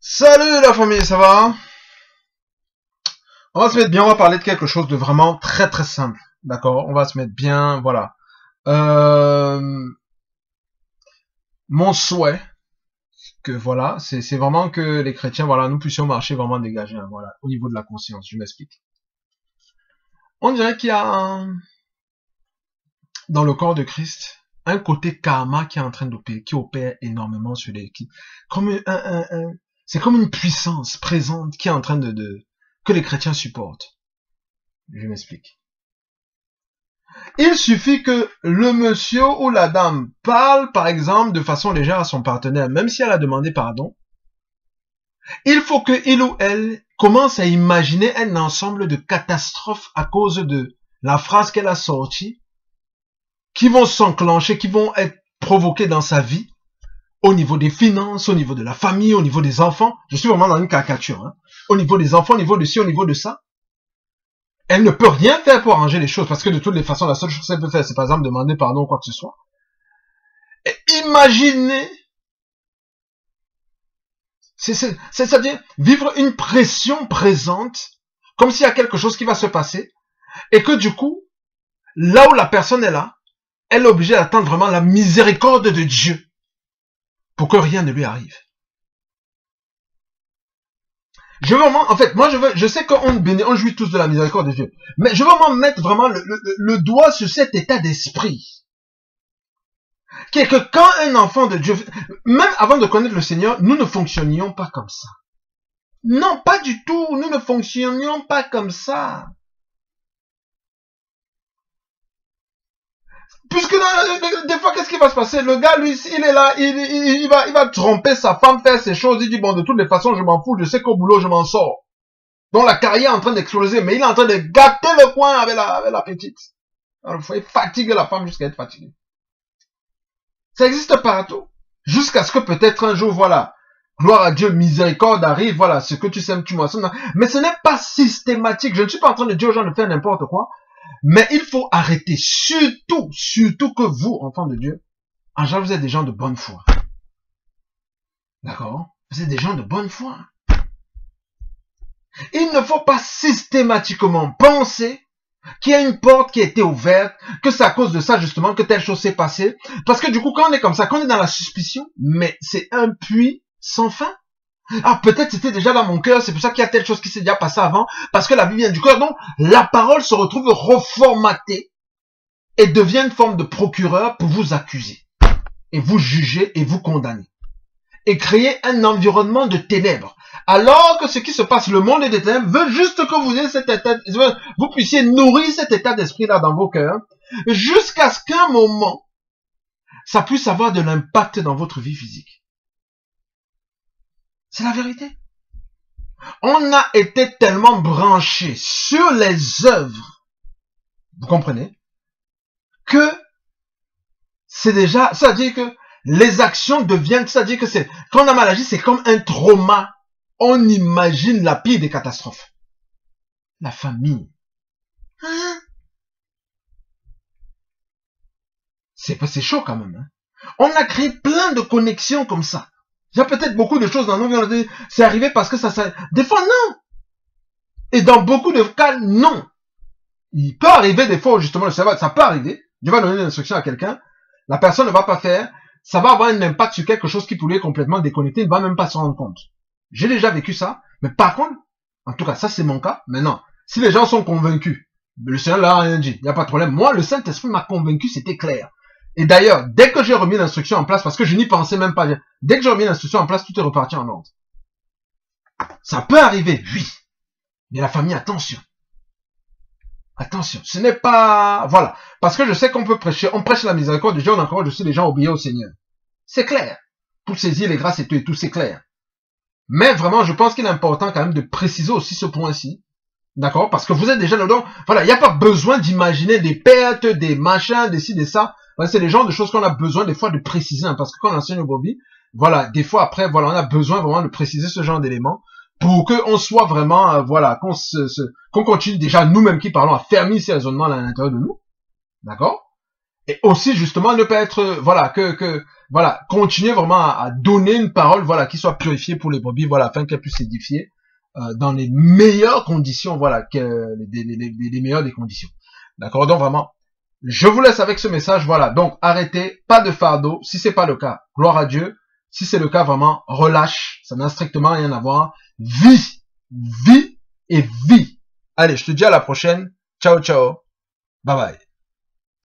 Salut la famille, ça va? On va se mettre bien, on va parler de quelque chose de vraiment très très simple. D'accord? On va se mettre bien, voilà. Euh, Mon souhait, que voilà, c'est vraiment que les chrétiens, voilà, nous puissions marcher vraiment dégagés, hein, voilà, au niveau de la conscience, je m'explique. On dirait qu'il y a dans le corps de Christ, un côté karma qui est en train d'opérer, qui opère énormément sur les, comme c'est comme une puissance présente qui est en train que les chrétiens supportent. Je m'explique. Il suffit que le monsieur ou la dame parle, par exemple, de façon légère à son partenaire, même si elle a demandé pardon. Il faut que il ou elle commence à imaginer un ensemble de catastrophes à cause de la phrase qu'elle a sortie, qui vont s'enclencher, qui vont être provoquées dans sa vie, au niveau des finances, au niveau de la famille, au niveau des enfants. Je suis vraiment dans une caricature, hein. Au niveau des enfants, au niveau de ci, au niveau de ça. Elle ne peut rien faire pour arranger les choses, parce que de toutes les façons, la seule chose qu'elle peut faire, c'est par exemple demander pardon ou quoi que ce soit. Et imaginez, c'est-à-dire vivre une pression présente, comme s'il y a quelque chose qui va se passer, et que du coup, là où la personne est là, elle est obligée d'attendre vraiment la miséricorde de Dieu, pour que rien ne lui arrive. Je veux vraiment, en fait, moi je sais on jouit tous de la miséricorde de Dieu, mais je veux vraiment mettre vraiment le doigt sur cet état d'esprit. Qui est que quand un enfant de Dieu, même avant de connaître le Seigneur, nous ne fonctionnions pas comme ça. Non, pas du tout, nous ne fonctionnions pas comme ça. Puisque des fois, qu'est-ce qui va se passer? Le gars, lui, il est là, il va tromper sa femme, faire ses choses, il dit, bon, de toutes les façons, je m'en fous, je sais qu'au boulot, je m'en sors. Donc la carrière est en train d'exploser, mais il est en train de gâter le coin avec la petite. Alors, il faut fatiguer la femme jusqu'à être fatiguée. Ça existe partout. Jusqu'à ce que peut-être un jour, voilà, gloire à Dieu, miséricorde arrive, voilà, ce que tu sèmes, tu moissonnes. Mais ce n'est pas systématique. Je ne suis pas en train de dire aux gens de faire n'importe quoi. Mais il faut arrêter. Surtout que vous, enfants de Dieu, en général, vous êtes des gens de bonne foi. D'accord? Vous êtes des gens de bonne foi. Il ne faut pas systématiquement penser qu'il y a une porte qui a été ouverte, que c'est à cause de ça justement que telle chose s'est passée. Parce que du coup, quand on est comme ça, quand on est dans la suspicion, mais c'est un puits sans fin. Ah, peut-être c'était déjà dans mon cœur, c'est pour ça qu'il y a telle chose qui s'est déjà passée avant, parce que la vie vient du cœur. Donc, la parole se retrouve reformatée et devient une forme de procureur pour vous accuser, et vous juger et vous condamner. Et créer un environnement de ténèbres. Alors que ce qui se passe, le monde des ténèbres veut juste que vous ayez cet état, vous puissiez nourrir cet état d'esprit-là dans vos cœurs, jusqu'à ce qu'un moment, ça puisse avoir de l'impact dans votre vie physique. C'est la vérité. On a été tellement branchés sur les œuvres, vous comprenez, que c'est déjà, c'est-à-dire que les actions deviennent, c'est-à-dire que c'est, quand on a mal agi, c'est comme un trauma. On imagine la pire des catastrophes. La famille. Hein? C'est chaud quand même. Hein? On a créé plein de connexions comme ça. Il y a peut-être beaucoup de choses dans nos vies, c'est arrivé parce que ça... Des fois, non. Et dans beaucoup de cas, non. Il peut arriver des fois, justement, ça peut arriver. Dieu va donner une instruction à quelqu'un. La personne ne va pas faire. Ça va avoir un impact sur quelque chose qui pourrait complètement déconnecter. Il ne va même pas se rendre compte. J'ai déjà vécu ça. Mais par contre, en tout cas, ça c'est mon cas. Maintenant, si les gens sont convaincus, le Seigneur leur a rien dit. Il n'y a pas de problème. Moi, le Saint-Esprit m'a convaincu, c'était clair. Et d'ailleurs, dès que j'ai remis l'instruction en place, parce que je n'y pensais même pas, dès que j'ai remis l'instruction en place, tout est reparti en ordre. Ça peut arriver, oui. Mais la famille, attention. Attention, ce n'est pas... Voilà. Parce que je sais qu'on peut prêcher, on prêche la miséricorde de Dieu, on encourage aussi les gens à obéir au Seigneur. C'est clair. Pour saisir les grâces et tout, c'est clair. Mais vraiment, je pense qu'il est important quand même de préciser aussi ce point-ci. D'accord? Parce que vous êtes déjà dedans. Voilà, il n'y a pas besoin d'imaginer des pertes, des machins, des ci, des ça. Voilà, c'est les genres de choses qu'on a besoin des fois de préciser. Hein, parce que quand on enseigne au brebis, voilà, des fois après, voilà, on a besoin vraiment de préciser ce genre d'éléments pour qu'on soit vraiment, voilà, qu'on continue déjà nous-mêmes qui parlons à fermer ces raisonnements à l'intérieur de nous. D'accord? Et aussi, justement, ne pas être, voilà, voilà, continuer vraiment à donner une parole, voilà, qui soit purifiée pour les brebis, voilà, afin qu'elles puissent s'édifier dans les meilleures conditions, voilà, les meilleures des conditions. D'accord? Donc vraiment, je vous laisse avec ce message, voilà. Donc, arrêtez, pas de fardeau. Si c'est pas le cas, gloire à Dieu. Si c'est le cas, vraiment, relâche. Ça n'a strictement rien à voir. Vis. Vis et vis. Allez, je te dis à la prochaine. Ciao, ciao. Bye bye.